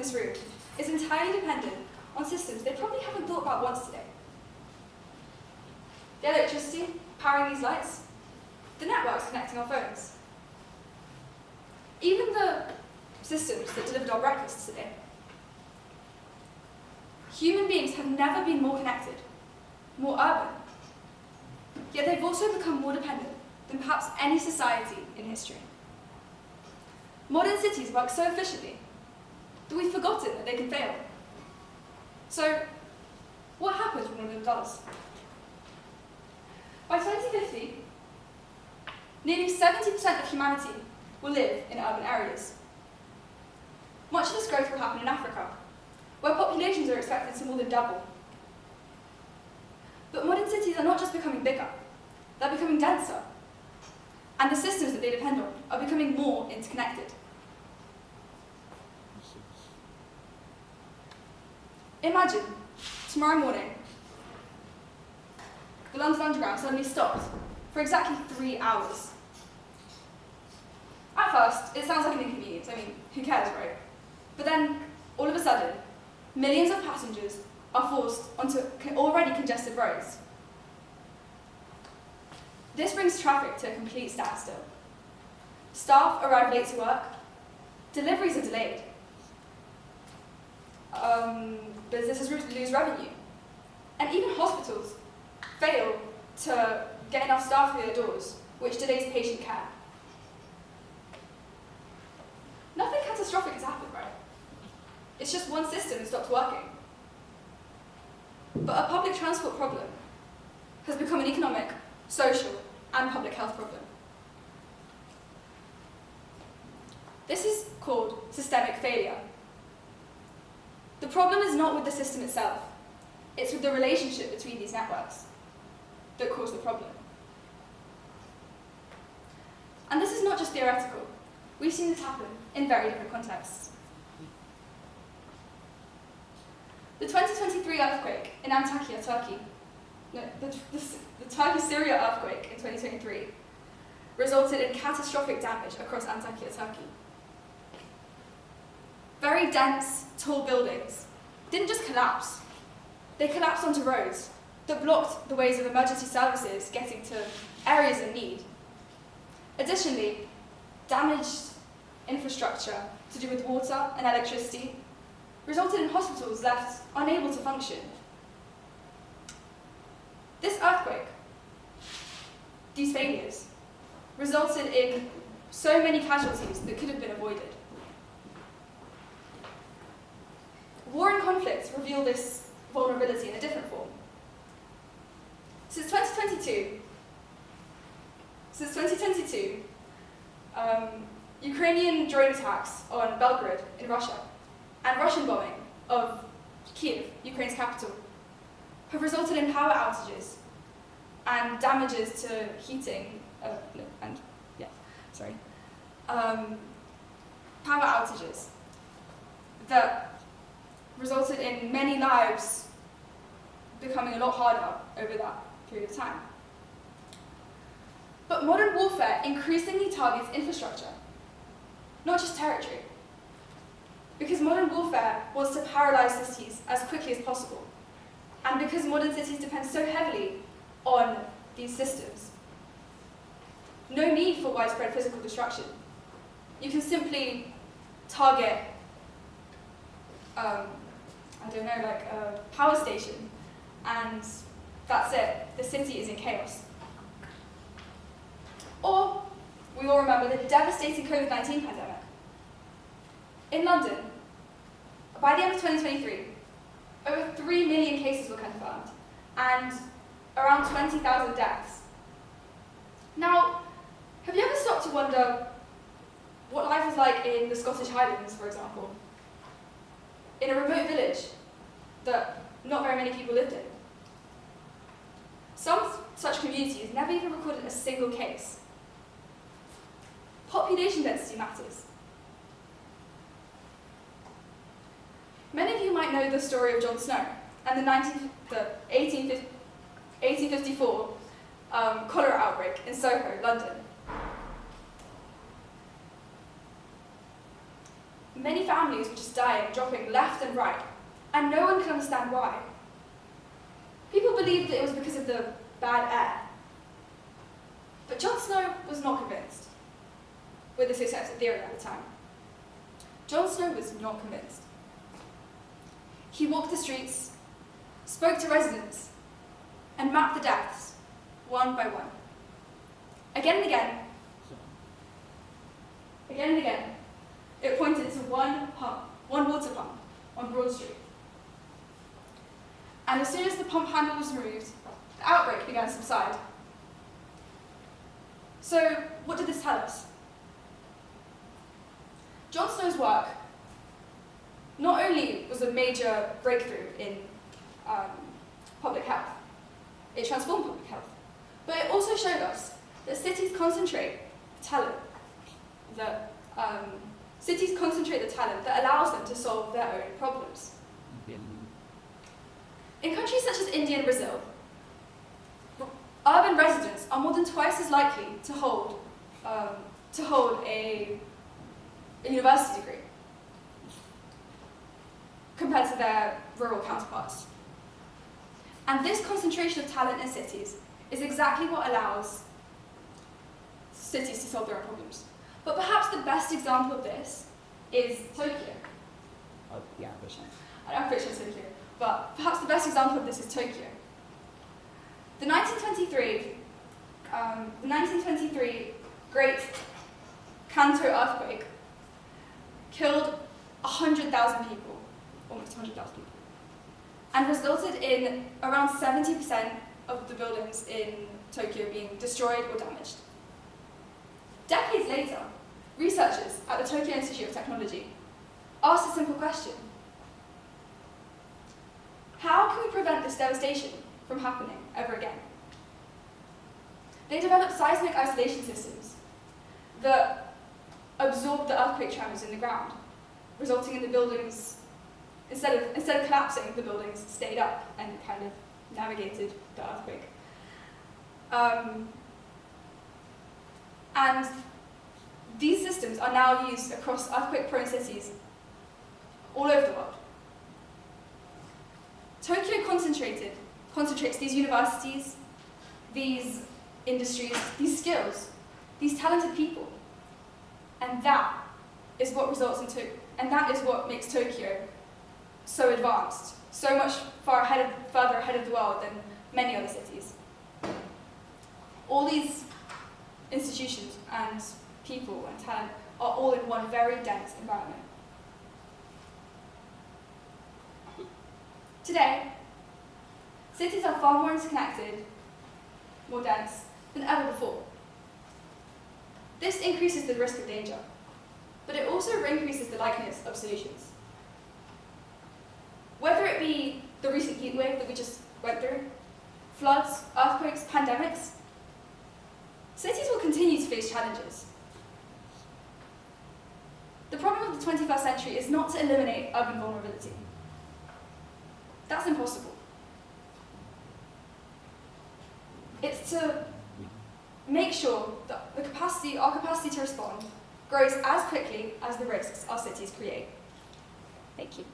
this room is entirely dependent on systems they probably haven't thought about once today. The electricity powering these lights, the networks connecting our phones, even the systems that delivered our breakfasts today. Human beings have never been more connected, more urban, yet they've also become more dependent than perhaps any society in history. Modern cities work so efficiently that we've forgotten that they can fail. So, what happens when one of them does? By 2050, nearly 70% of humanity will live in urban areas. Much of this growth will happen in Africa, where populations are expected to more than double. But modern cities are not just becoming bigger, they're becoming denser. And the systems that they depend on are becoming more interconnected. Imagine, tomorrow morning, the London Underground suddenly stopped for exactly 3 hours. At first, it sounds like an inconvenience. I mean, who cares, right? But then, all of a sudden, millions of passengers are forced onto already congested roads. This brings traffic to a complete standstill. Staff arrive late to work, deliveries are delayed, businesses lose revenue, and even hospitals fail to get enough staff through their doors, which delays patient care. Nothing catastrophic has happened, right? It's just one system that stopped working. But a public transport problem has become an economic, social, and public health problem. This is called systemic failure. The problem is not with the system itself, it's with the relationship between these networks that cause the problem. And this is not just theoretical. We've seen this happen in very different contexts. The 2023 earthquake in Antakya, Turkey, the Turkey-Syria earthquake in 2023 resulted in catastrophic damage across Antakya, Turkey. Very dense, tall buildings didn't just collapse, they collapsed onto roads that blocked the ways of emergency services getting to areas in need. Additionally, damaged infrastructure to do with water and electricity resulted in hospitals left unable to function. This earthquake, these failures, resulted in so many casualties that could have been avoided. War and conflict reveal this vulnerability in a different form. Since 2022, Ukrainian drone attacks on Belgrade in Russia and Russian bombing of Kiev, Ukraine's capital, have resulted in power outages and damages to heating, power outages that resulted in many lives becoming a lot harder over that period of time. But modern warfare increasingly targets infrastructure, not just territory, because modern warfare wants to paralyze cities as quickly as possible, and because modern cities depend so heavily on these systems. No need for widespread physical destruction. You can simply target, a power station, and that's it. The city is in chaos. Or, we all remember the devastating COVID-19 pandemic. In London, by the end of 2023, over 3 million cases were confirmed, and around 20,000 deaths. Now, have you ever stopped to wonder what life was like in the Scottish Highlands, for example? In a remote village that not very many people lived in. Some such communities never even recorded a single case. Population density matters. Many of you might know the story of Jon Snow and the 1854 cholera outbreak in Soho, London. many families were just dying, dropping left and right, and no one could understand why. People believed that it was because of the bad air. But John Snow was not convinced with this accepted theory at the time. John Snow was not convinced. He walked the streets, spoke to residents, and mapped the deaths, one by one. Again and again, it pointed to one water pump on Broad Street. And as soon as the pump handle was removed, the outbreak began to subside. So, what did this tell us? John Snow's work not only was a major breakthrough in public health, it transformed public health, but it also showed us that cities concentrate the talent that allows them to solve their own problems. In countries such as India and Brazil, urban residents are more than twice as likely to hold a university degree compared to their rural counterparts. And this concentration of talent in cities is exactly what allows cities to solve their own problems. But perhaps the best example of this is Tokyo. I'm pretty sure Tokyo. But perhaps the best example of this is Tokyo. The 1923 Great Kanto earthquake killed 100,000 people, almost 100,000 people, and resulted in around 70% of the buildings in Tokyo being destroyed or damaged. Decades later, researchers at the Tokyo Institute of Technology asked a simple question: how can we prevent this devastation from happening ever again? They developed seismic isolation systems that absorbed the earthquake tremors in the ground, resulting in the buildings, instead of collapsing, the buildings stayed up and kind of navigated the earthquake. And these systems are now used across earthquake-prone cities all over the world. Tokyo concentrates these universities, these industries, these skills, these talented people, and that is what makes Tokyo so advanced, so much further ahead of the world than many other cities. All these institutions and people and talent are all in one very dense environment. Today, cities are far more interconnected, more dense than ever before. This increases the risk of danger, but it also increases the likeliness of solutions. Whether it be the recent heat wave that we just went through, floods, earthquakes, pandemics, cities will continue to face challenges. The problem of the 21st century is not to eliminate urban vulnerability. That's impossible. It's to make sure that our capacity to respond grows as quickly as the risks our cities create. Thank you.